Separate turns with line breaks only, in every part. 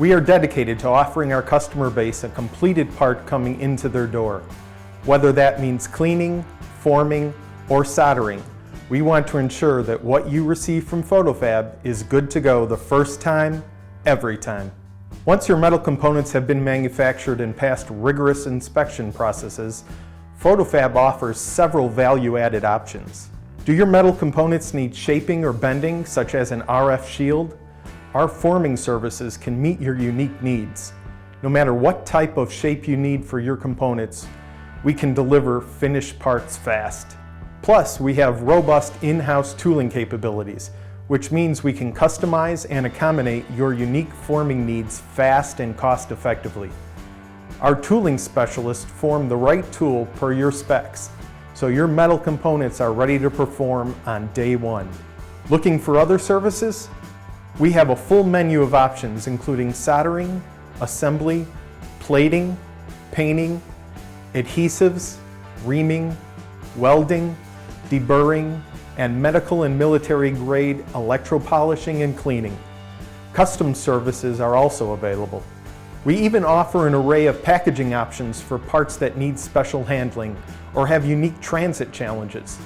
We are dedicated to offering our customer base a completed part coming into their door. Whether that means cleaning, forming, or soldering, we want to ensure that what you receive from Fotofab is good to go the first time, every time. Once your metal components have been manufactured and passed rigorous inspection processes, Fotofab offers several value-added options. Do your metal components need shaping or bending, such as an RF shield? Our forming services can meet your unique needs. No matter what type of shape you need for your components, we can deliver finished parts fast. Plus, we have robust in-house tooling capabilities, which means we can customize and accommodate your unique forming needs fast and cost-effectively. Our tooling specialists form the right tool per your specs, so your metal components are ready to perform on day one. Looking for other services? We have a full menu of options including soldering, assembly, plating, painting, adhesives, reaming, welding, deburring, and medical and military grade electropolishing and cleaning. Custom services are also available. We even offer an array of packaging options for parts that need special handling or have unique transit challenges.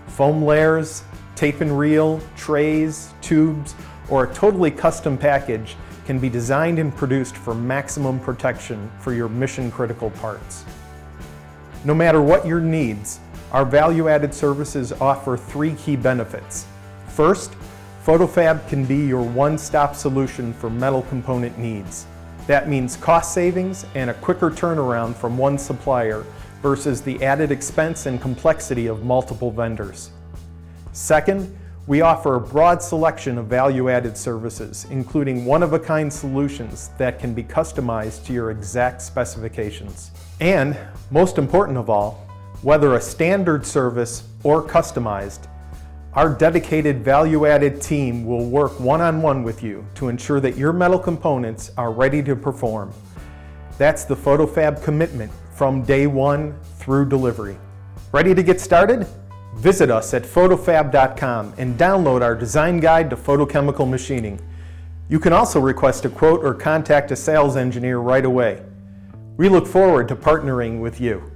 Foam layers, tape and reel, trays, tubes, or a totally custom package can be designed and produced for maximum protection for your mission-critical parts. No matter what your needs, our value-added services offer three key benefits. First, Fotofab can be your one-stop solution for metal component needs. That means cost savings and a quicker turnaround from one supplier versus the added expense and complexity of multiple vendors. Second, we offer a broad selection of value-added services, including one-of-a-kind solutions that can be customized to your exact specifications. And, most important of all, whether a standard service or customized, our dedicated value-added team will work one-on-one with you to ensure that your metal components are ready to perform. That's the Fotofab commitment from day one through delivery. Ready to get started? Visit us at photofab.com and download our design guide to photochemical machining. You can also request a quote or contact a sales engineer right away. We look forward to partnering with you.